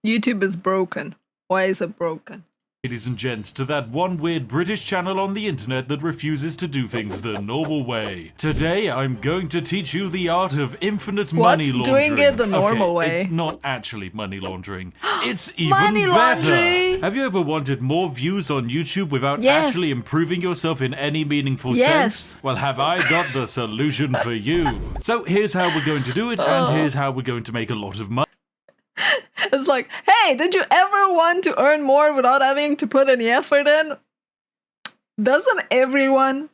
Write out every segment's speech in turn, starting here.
YouTube is broken. Why is it broken? Ladies and gents, to that one weird British channel on the internet that refuses to do things the normal way. Today, I'm going to teach you the art of infinite money laundering. What's doing it the normal way? It's not actually money laundering. It's even Money better. laundry. Have you ever wanted more views on YouTube without Yes. actually improving yourself in any meaningful Yes. sense? Well, have I got the solution for you. So here's how we're going to do it, and here's how we're going to make a lot of money. It's like, hey, did you ever want to earn more without having to put any effort in? Doesn't everyone?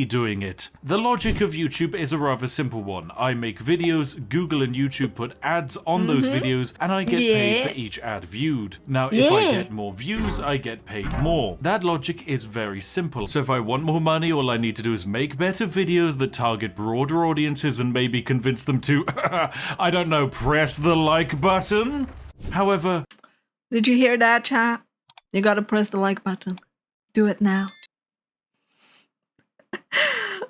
Doing it. The logic of YouTube is a rather simple one. I make videos, Google and YouTube put ads on those videos, and I get paid for each ad viewed. Now, if I get more views, I get paid more. That logic is very simple. So if I want more money, all I need to do is make better videos that target broader audiences and maybe convince them to, I don't know, press the like button? However... Did you hear that, chat? You gotta press the like button. Do it now.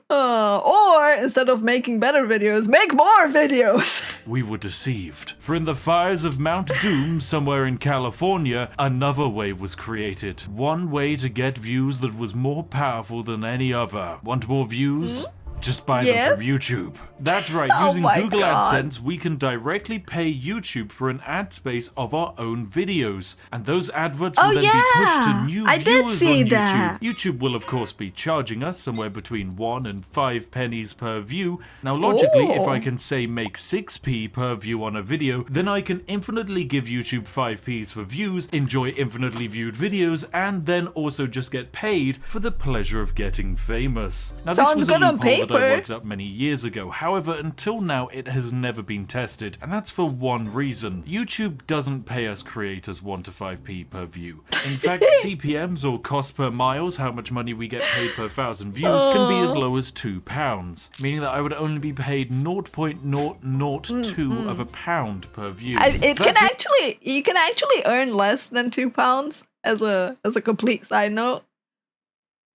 Or instead of making better videos, make more videos. We were deceived. For in the fires of Mount Doom, somewhere in California, another way was created. One way to get views that was more powerful than any other. Want more views? Just buy them from YouTube. That's right, using Google AdSense, we can directly pay YouTube for an ad space of our own videos. And those adverts will then be pushed to new viewers on YouTube. YouTube will of course be charging us somewhere between 1 and 5 pennies per view. Now logically, if I can say make 6p per view on a video, then I can infinitely give YouTube 5p's for views, enjoy infinitely viewed videos, and then also just get paid for the pleasure of getting famous. Now this was a loophole that I worked up many years ago. However, until now, it has never been tested, and that's for one reason. YouTube doesn't pay us creators 1 to 5p per view. In fact, CPMs, or cost per miles, how much money we get paid per 1,000 views, can be as low as £2, meaning that I would only be paid 0.002 of a pound per view. You can actually earn less than £2 as a complete side note.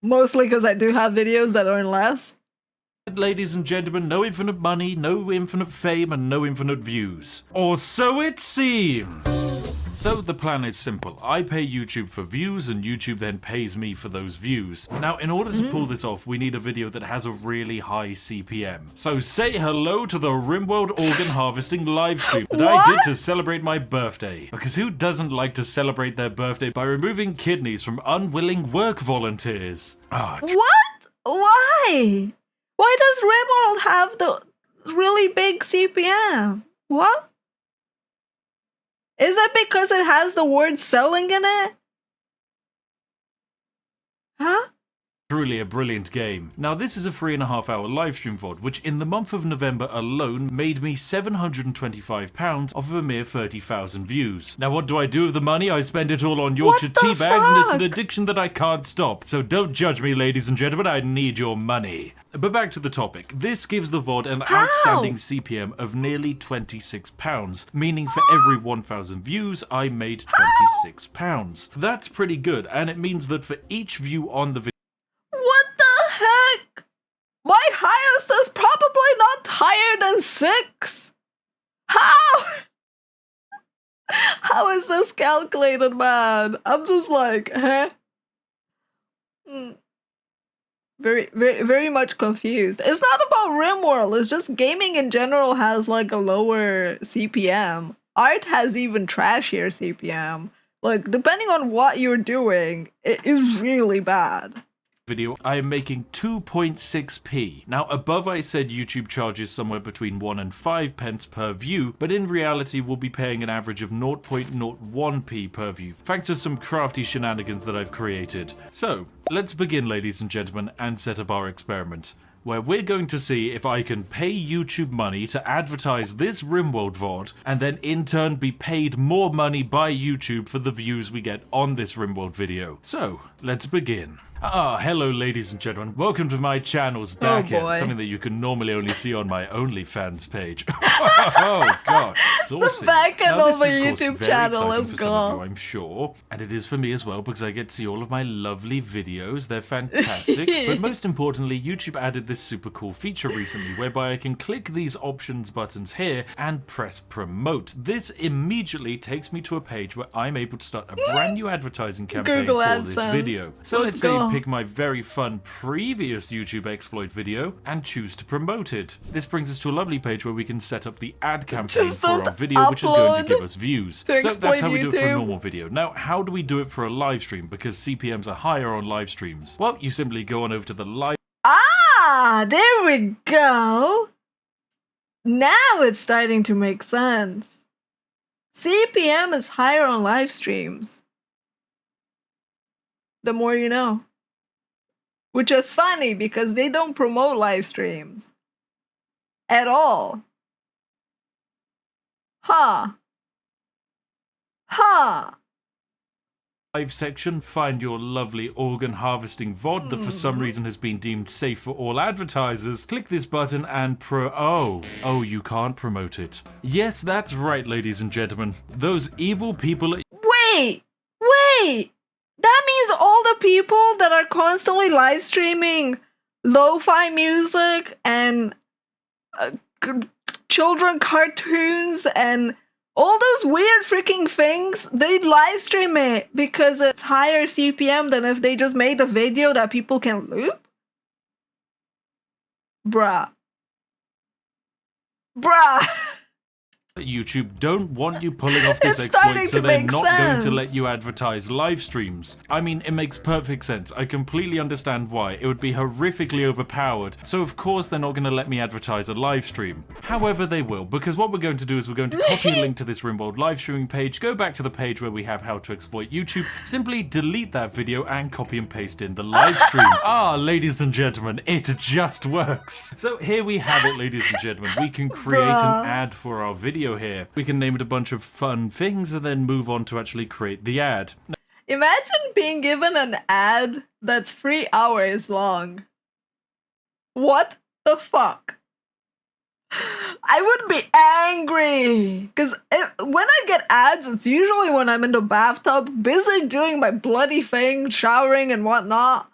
Mostly because I do have videos that earn less. Ladies and gentlemen, no infinite money, no infinite fame, and no infinite views. Or so it seems. So the plan is simple. I pay YouTube for views, and YouTube then pays me for those views. Now, in order to pull this off, we need a video that has a really high CPM. So say hello to the Rimworld organ harvesting livestream that I did to celebrate my birthday. Because who doesn't like to celebrate their birthday by removing kidneys from unwilling work volunteers? What? Why? Why does Rimworld have the really big CPM? What? Is it because it has the word selling in it? Huh? Truly a brilliant game. Now this is a 3.5-hour livestream VOD, which in the month of November alone made me £725 off of a mere 30,000 views. Now what do I do with the money? I spend it all on Yorkshire tea bags, and it's an addiction that I can't stop. So don't judge me, ladies and gentlemen, I need your money. But back to the topic. This gives the VOD an outstanding CPM of nearly £26, meaning for every 1,000 views, I made £26. That's pretty good, and it means that for each view on the video, what the heck? My highest is probably not higher than 6. How? How is this calculated, man? I'm just like, huh? Very much confused. It's not about Rimworld, it's just gaming in general has like a lower CPM. Art has even trashier CPM. Like, depending on what you're doing, it is really bad. Video, I am making 2.6p. Now above I said YouTube charges somewhere between 1 and 5 pence per view, but in reality we'll be paying an average of 0.01p per view, thanks to some crafty shenanigans that I've created. So, let's begin, ladies and gentlemen, and set up our experiment, where we're going to see if I can pay YouTube money to advertise this Rimworld VOD, and then in turn be paid more money by YouTube for the views we get on this Rimworld video. So, let's begin. Hello ladies and gentlemen. Welcome to my channel's back end, boy. something that you can normally only see on my OnlyFans page. Oh god, saucy. The back end Now, of this a is, of course, YouTube very channel, exciting let's for some of go. you, I'm sure. And it is for me as well, because I get to see all of my lovely videos. They're fantastic. But most importantly, YouTube added this super cool feature recently, whereby I can click these options buttons here and press promote. This immediately takes me to a page where I'm able to start a brand new advertising campaign Google for this AdSense. video. So let's Let's say go. pick my very fun previous YouTube exploit video and choose to promote it. This brings us to a lovely page where we can set up the ad campaign Just for our don't video, which is going to upload give us views. to So that's how we do it for a exploit normal video. Now, how do we do it for a live stream? Because CPMs are higher on live streams. Well, you simply go on over to the live There we go. Now it's starting to make sense. CPM is higher on live streams. The more you know. Which is funny because they don't promote live streams. At all. Huh. section, find your lovely organ harvesting VOD that for some reason has been deemed safe for all advertisers. Click this button and Oh, you can't promote it. Yes, that's right, ladies and gentlemen. Those evil people. Wait! That means all the people that are constantly live streaming lo-fi music and children cartoons and all those weird freaking things, they live stream it because it's higher CPM than if they just made a video that people can loop? Bruh. YouTube don't want you pulling off this It's starting exploit, so to they're make not going to sense. let you advertise live streams. I mean, it makes perfect sense. I completely understand why. It would be horrifically overpowered, so of course they're not going to let me advertise a live stream. However, they will, because what we're going to do is we're going to copy a link to this Rimworld live streaming page, go back to the page where we have how to exploit YouTube, simply delete that video and copy and paste in the live stream. Ladies and gentlemen, it just works. So here we have it, ladies and gentlemen. We can create an ad for our video here. We can name it a bunch of fun things and then move on to actually create the ad. Imagine being given an ad that's 3 hours long. What the fuck? I would be angry. Because when I get ads, it's usually when I'm in the bathtub, busy doing my bloody thing, showering and whatnot.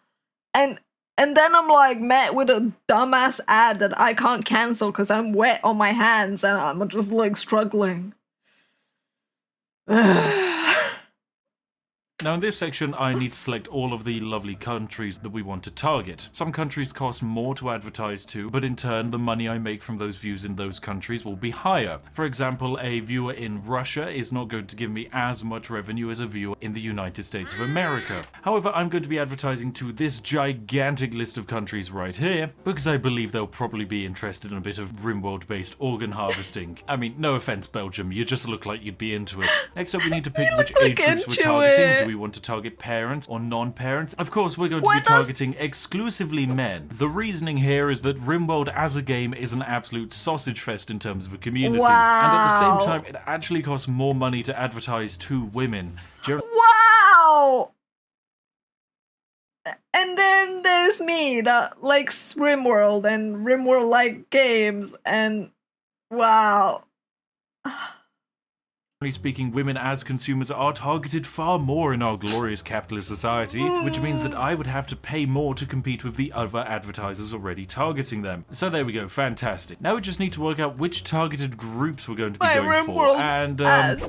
And then I'm like met with a dumbass ad that I can't cancel because I'm wet on my hands and I'm just like struggling. Now in this section, I need to select all of the lovely countries that we want to target. Some countries cost more to advertise to, but in turn, the money I make from those views in those countries will be higher. For example, a viewer in Russia is not going to give me as much revenue as a viewer in the United States of America. However, I'm going to be advertising to this gigantic list of countries right here, because I believe they'll probably be interested in a bit of Rimworld-based organ harvesting. I mean, no offense, Belgium, you just look like you'd be into it. Next up, we need to pick which age groups we're targeting. Do we want to target parents or non-parents? Of course, we're going to be targeting exclusively men. The reasoning here is that Rimworld as a game is an absolute sausage fest in terms of a community. Wow. And at the same time, it actually costs more money to advertise to women. Wow! And then there's me that likes Rimworld and Rimworld-like games and wow. Generally speaking, women as consumers are targeted far more in our glorious capitalist society, which means that I would have to pay more to compete with the other advertisers already targeting them. So there we go, fantastic. Now we just need to work out which targeted groups we're going to be going for. And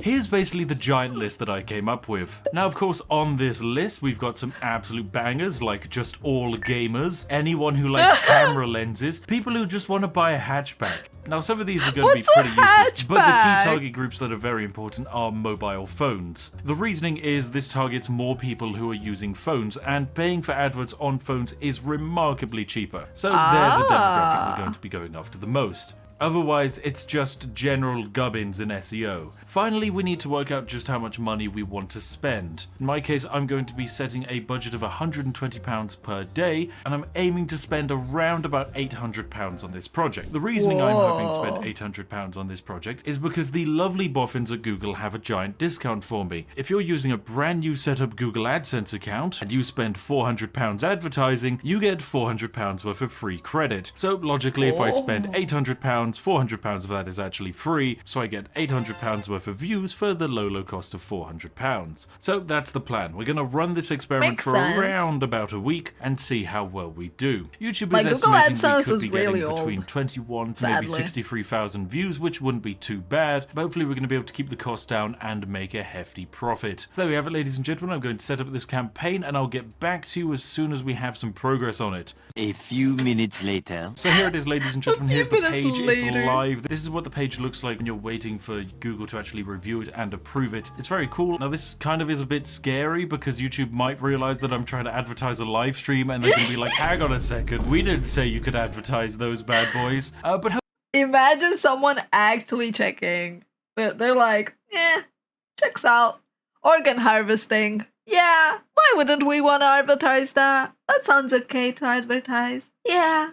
here's basically the giant list that I came up with. Now, of course, on this list, we've got some absolute bangers, like just all gamers, anyone who likes camera lenses, people who just want to buy a hatchback. Now, some of these are going to be pretty useless, but the key target groups that are very important are mobile phones. The reasoning is this targets more people who are using phones, and paying for adverts on phones is remarkably cheaper. So they're the demographic we're going to be going after the most. Otherwise, it's just general gubbins in SEO. Finally, we need to work out just how much money we want to spend. In my case, I'm going to be setting a budget of £120 per day, and I'm aiming to spend around about £800 on this project. The reasoning I'm hoping to spend £800 on this project is because the lovely boffins at Google have a giant discount for me. If you're using a brand new setup Google AdSense account, and you spend £400 advertising, you get £400 worth of free credit. So logically, if I spend £800, £400 of that is actually free, so I get £800 worth of views for the low cost of £400. So that's the plan. We're going to run this experiment Makes for sense. around about a week and see how well we do. YouTube My is Google estimating we AdSense could is be really getting between old, 21 to maybe sadly. 63,000 views, which wouldn't be too bad. But hopefully we're going to be able to keep the cost down and make a hefty profit. So there we have it, ladies and gentlemen. I'm going to set up this campaign and I'll get back to you as soon as we have some progress on it. A few minutes later. So here it is, ladies and gentlemen. Here's the minutes page. It's later. live. This is what the page looks like when you're waiting for Google to actually review it and approve it. It's very cool. Now this kind of is a bit scary because YouTube might realize that I'm trying to advertise a live stream and they can be like, hang on a second, we didn't say you could advertise those bad boys. But Imagine someone actually checking. They're like, checks out. Organ harvesting. Yeah, why wouldn't we want to advertise that? That sounds okay to advertise. Yeah.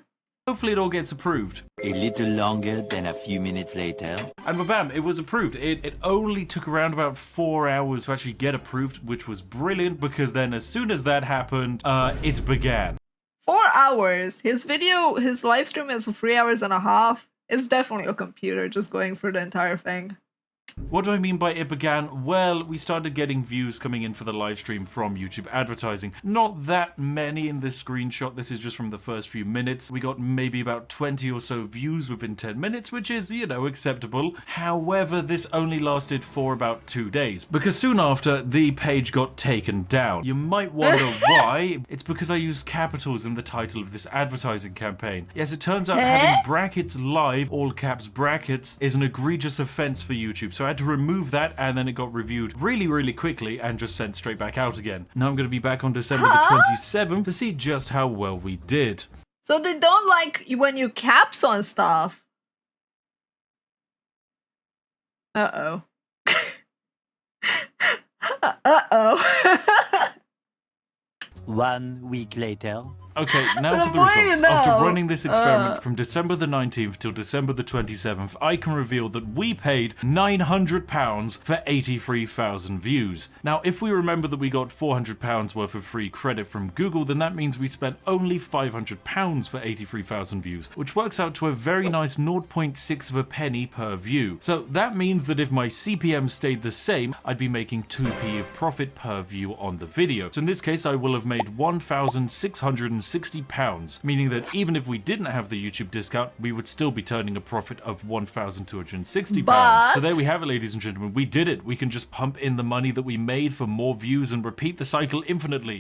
hopefully it all gets approved. A little longer than a few minutes later. And bam, it was approved. It only took around about 4 hours to actually get approved, which was brilliant because then as soon as that happened, it began. 4 hours. His live stream is 3 hours and a half. It's definitely a computer just going through the entire thing. What do I mean by it began? Well, we started getting views coming in for the live stream from YouTube advertising. Not that many in this screenshot. This is just from the first few minutes. We got maybe about 20 or so views within 10 minutes, which is, you know, acceptable. However, this only lasted for about 2 days, because soon after, the page got taken down. You might wonder why. It's because I used capitals in the title of this advertising campaign. Yes, it turns out having brackets live, all caps brackets, is an egregious offense for YouTube. So I had to remove that, and then it got reviewed really, really quickly and just sent straight back out again. Now I'm going to be back on December the 27th to see just how well we did. So they don't like when you caps on stuff. Uh-oh. Uh-oh. 1 week later. Okay, now The for the more results. you know. After running this experiment from December the 19th till December the 27th, I can reveal that we paid £900 for 83,000 views. Now, if we remember that we got £400 worth of free credit from Google, then that means we spent only £500 for 83,000 views, which works out to a very nice 0.6 of a penny per view. So that means that if my CPM stayed the same, I'd be making 2p of profit per view on the video. So in this case, I will have made £1,660, meaning that even if we didn't have the YouTube discount, we would still be turning a profit of £1,260. But So there we have it, ladies and gentlemen. We did it. We can just pump in the money that we made for more views and repeat the cycle infinitely.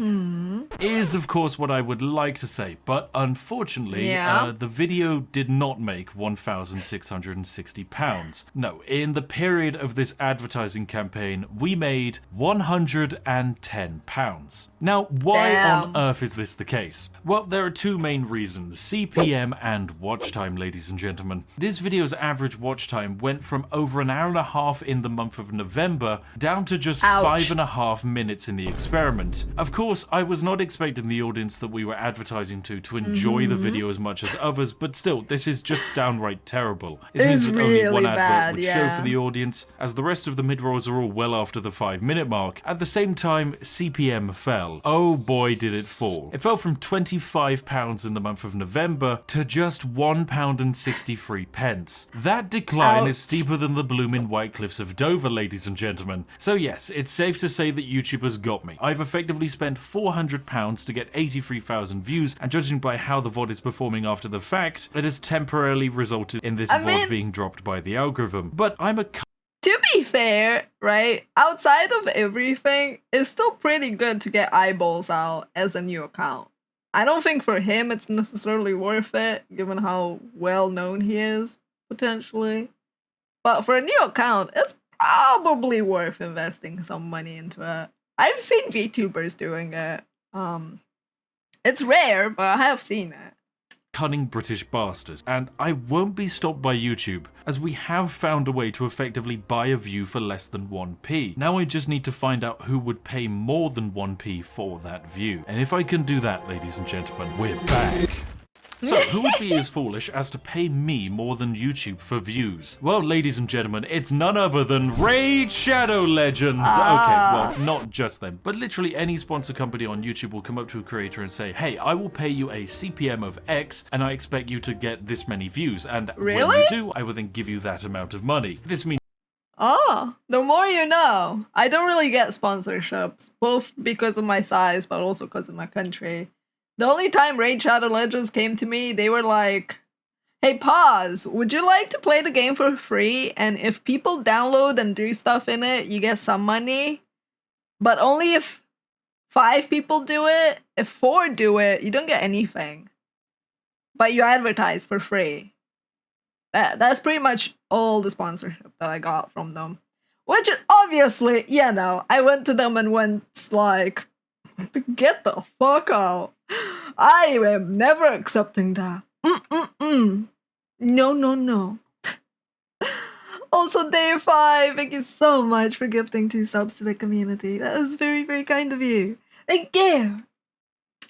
Is, of course, what I would like to say. But unfortunately, the video did not make £1,660. No, in the period of this advertising campaign, we made £110. Now, why on earth is this the case? Well, there are two main reasons, CPM and watch time, ladies and gentlemen. This video's average watch time went from over an hour and a half in the month of November down to just 5.5 minutes in the experiment. Of course, I was not expecting the audience that we were advertising to enjoy the video as much as others, but still, this is just downright terrible. This means that only one advert would show for the audience, as the rest of the mid-rolls are all well after the 5-minute mark. At the same time, CPM fell. Oh boy, did it fall. It fell from £25 in the month of November to just £1.63. That decline is steeper than the blooming White Cliffs of Dover, ladies and gentlemen. So yes, it's safe to say that YouTube has got me. I've effectively spent £400 to get 83,000 views, and judging by how the VOD is performing after the fact, it has temporarily resulted in this VOD being dropped by the algorithm. But I'm a to be fair, right, outside of everything, it's still pretty good to get eyeballs out as a new account. I don't think for him it's necessarily worth it, given how well known he is, potentially. But for a new account, it's probably worth investing some money into it. I've seen VTubers doing it. It's rare, but I have seen it. cunning British bastard. And I won't be stopped by YouTube, as we have found a way to effectively buy a view for less than 1p. Now I just need to find out who would pay more than 1p for that view. And if I can do that, ladies and gentlemen, we're back. So, who would be as foolish as to pay me more than YouTube for views? Well, ladies and gentlemen, it's none other than Raid Shadow Legends! Okay, well, not just them, but literally any sponsor company on YouTube will come up to a creator and say, hey, I will pay you a CPM of X, and I expect you to get this many views, and when you do, I will then give you that amount of money. This means the more you know. I don't really get sponsorships, both because of my size, but also because of my country. The only time Raid Shadow Legends came to me, they were like, hey Paws, would you like to play the game for free? And if people download and do stuff in it, you get some money. But only if 5 people do it. If 4 do it, you don't get anything. But you advertise for free. That's pretty much all the sponsorship that I got from them. Which is obviously, I went to them and went like, get the fuck out. I am never accepting that. No. Also, Day 5, thank you so much for gifting 2 subs to the community. That was very, very kind of you. Thank you.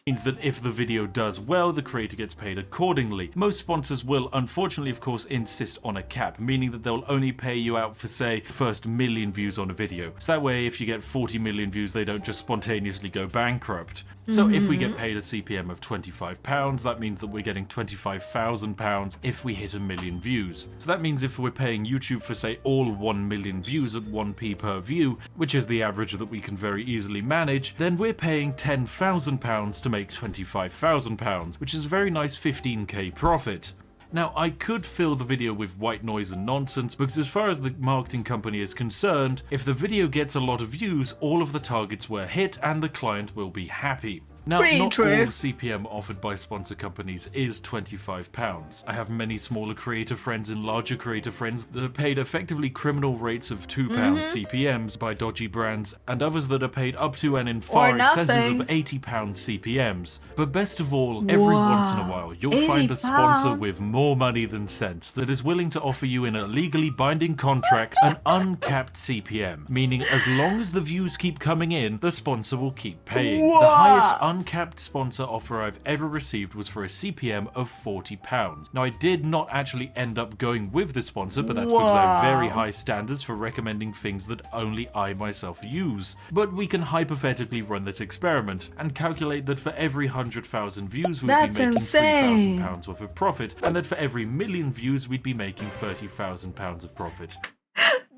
Means that if the video does well, the creator gets paid accordingly. Most sponsors will, unfortunately, of course, insist on a cap, meaning that they'll only pay you out for, say, the first 1 million views on a video. So that way, if you get 40 million views, they don't just spontaneously go bankrupt. So if we get paid a CPM of £25, that means that we're getting £25,000 if we hit 1 million views. So that means if we're paying YouTube for, say, all 1 million views at 1p per view, which is the average that we can very easily manage, then we're paying £10,000 to make £25,000, which is a very nice 15k profit. Now, I could fill the video with white noise and nonsense, because as far as the marketing company is concerned, if the video gets a lot of views, all of the targets were hit and the client will be happy. Now, not all CPM offered by sponsor companies is £25. I have many smaller creator friends and larger creator friends that are paid effectively criminal rates of £2 CPMs by dodgy brands, and others that are paid up to and in far excesses of £80 CPMs. But best of all, every once in a while, you'll find a sponsor with more money than sense that is willing to offer you in a legally binding contract an uncapped CPM, meaning as long as the views keep coming in, the sponsor will keep paying. The highest uncapped sponsor offer I've ever received was for a CPM of £40. Now, I did not actually end up going with the sponsor, but that's because I have very high standards for recommending things that only I myself use. But we can hypothetically run this experiment and calculate that for every 100,000 views we'd be making £3,000 worth of profit, and that for every 1 million views we'd be making £30,000 of profit.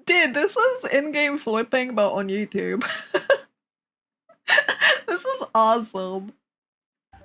Dude, this is in-game flipping, but on YouTube. This is awesome.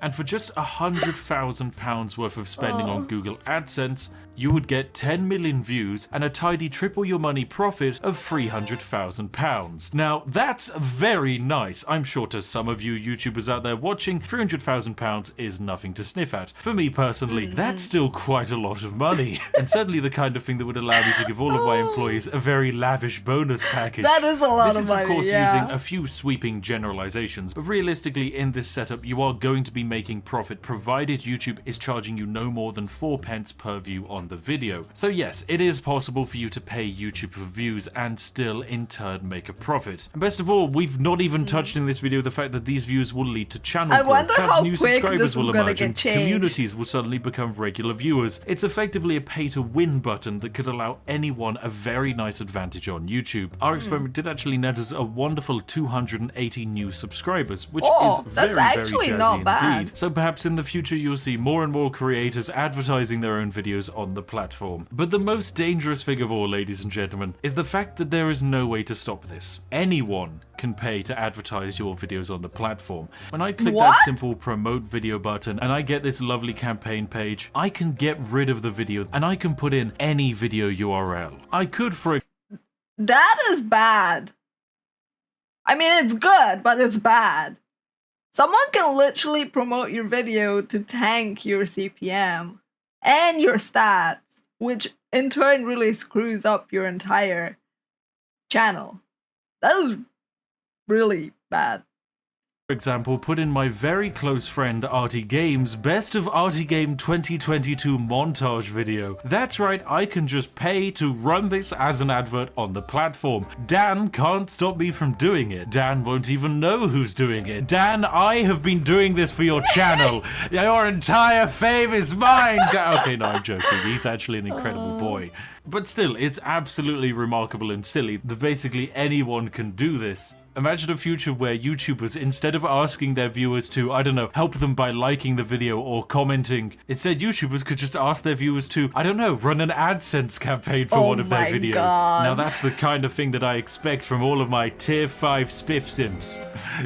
And for just £100,000 worth of spending on Google AdSense, you would get 10 million views and a tidy triple your money profit of £300,000. Now, that's very nice. I'm sure to some of you YouTubers out there watching, £300,000 is nothing to sniff at. For me personally, that's still quite a lot of money. And certainly the kind of thing that would allow me to give all of my employees a very lavish bonus package. That is a lot of money, This is, of course, using a few sweeping generalizations, but realistically, in this setup, you are going to be making profit provided YouTube is charging you no more than 4 pence per view on the video. So yes, it is possible for you to pay YouTube for views and still in turn make a profit. And best of all, we've not even touched in this video the fact that these views will lead to channel growth. Wonder perhaps how new quick subscribers this will is gonna emerge get and changed. communities will suddenly become regular viewers. It's effectively a pay to win button that could allow anyone a very nice advantage on YouTube. Our experiment did actually net us a wonderful 280 new subscribers, which is very, very jazzy indeed. So perhaps in the future you'll see more and more creators advertising their own videos on the platform. But the most dangerous thing of all, ladies and gentlemen, is the fact that there is no way to stop this. Anyone can pay to advertise your videos on the platform. When I click that simple promote video button and I get this lovely campaign page, I can get rid of the video and I can put in any video URL. I could, for That is bad. I mean, it's good, but it's bad. Someone can literally promote your video to tank your CPM and your stats, which in turn really screws up your entire channel. That is really bad. For example, put in my very close friend Artie Game's Best of Artie Game 2022 montage video. That's right, I can just pay to run this as an advert on the platform. Dan can't stop me from doing it. Dan won't even know who's doing it. Dan, I have been doing this for your channel. Your entire fame is mine. Okay, no, I'm joking. He's actually an incredible boy. But still, it's absolutely remarkable and silly that basically anyone can do this. Imagine a future where YouTubers, instead of asking their viewers to, I don't know, help them by liking the video or commenting, instead YouTubers could just ask their viewers to, I don't know, run an AdSense campaign for one of their videos. God. Now that's the kind of thing that I expect from all of my tier 5 spiff simps.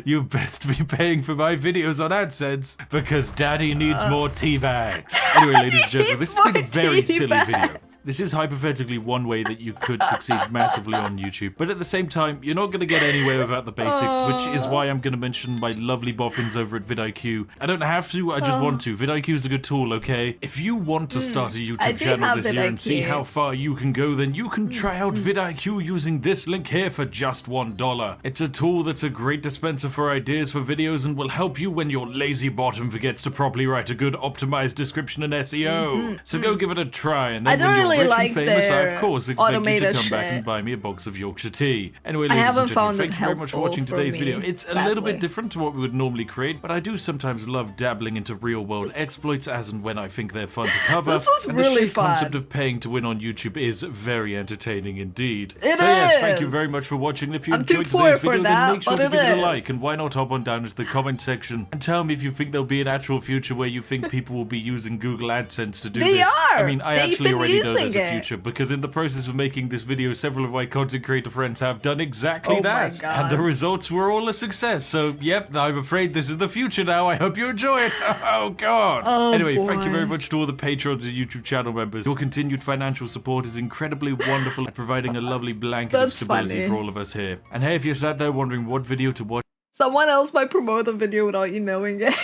You best be paying for my videos on AdSense because daddy needs more tea bags. Anyway, ladies and gentlemen, this has been a very silly video. This is hypothetically one way that you could succeed massively on YouTube, but at the same time, you're not going to get anywhere without the basics, which is why I'm going to mention my lovely boffins over at vidIQ. I don't have to, I just want to. vidIQ is a good tool, okay? If you want to start a YouTube channel this year and see how far you can go, then you can try out vidIQ using this link here for just $1. It's a tool that's a great dispenser for ideas for videos and will help you when your lazy bottom forgets to properly write a good optimized description and SEO. So go give it a try, and then when you're rich and famous, I of course expect you to come back and buy me a box of Yorkshire tea. Anyway, ladies and gentlemen, thank you very much for watching today's video. It's a little bit different to what we would normally create, but I do sometimes love dabbling into real-world exploits as and when I think they're fun to cover. This was and really the fun. concept of paying to win on YouTube is very entertaining indeed. It so yes, is. thank you very much for watching. If you I'm too enjoyed poor today's for video, that, then make sure but to it give it a is. like, and why not hop on down into the comment section and tell me if you think there'll be an actual future where you think people will be using Google AdSense to do They this. are. I mean, I They've actually been already know using there's a it. future, because in the process of making this video, several of my content creator friends have done exactly Oh my that. God. And the results were all a success. So, yep, I'm afraid this is the future now. I hope you enjoy it. Oh, God. Oh, anyway, thank you boy. very much to all the patrons and YouTube channel members. Your continued financial support is incredibly wonderful at providing a lovely blanket of That's stability funny. for all of us here. And hey, if you're sat there wondering what video to watch, Someone else might promote the video without you knowing it.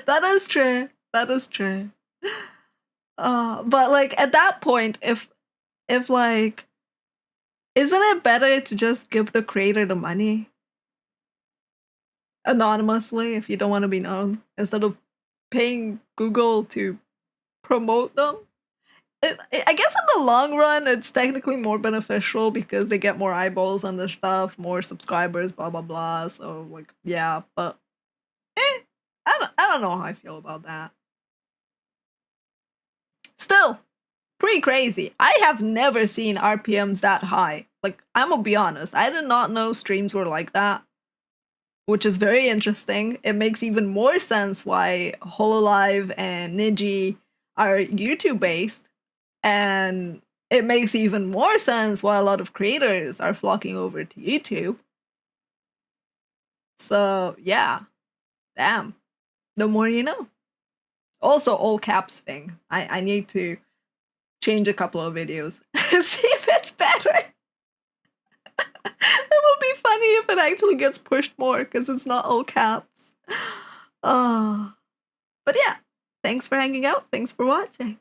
That is true. That is true. But like at that point, if like, isn't it better to just give the creator the money anonymously if you don't want to be known, instead of paying Google to promote them? I guess in the long run, it's technically more beneficial because they get more eyeballs on their stuff, more subscribers, blah blah blah. So like, yeah, but I don't know how I feel about that. Still, pretty crazy. I have never seen RPMs that high. Like, I'm gonna be honest, I did not know streams were like that, which is very interesting. It makes even more sense why Hololive and Niji are YouTube based. And it makes even more sense why a lot of creators are flocking over to YouTube. So, yeah. Damn. The more you know. Also, all caps thing. I need to change a couple of videos. See if it's better. It will be funny if it actually gets pushed more, because it's not all caps. But yeah. Thanks for hanging out. Thanks for watching.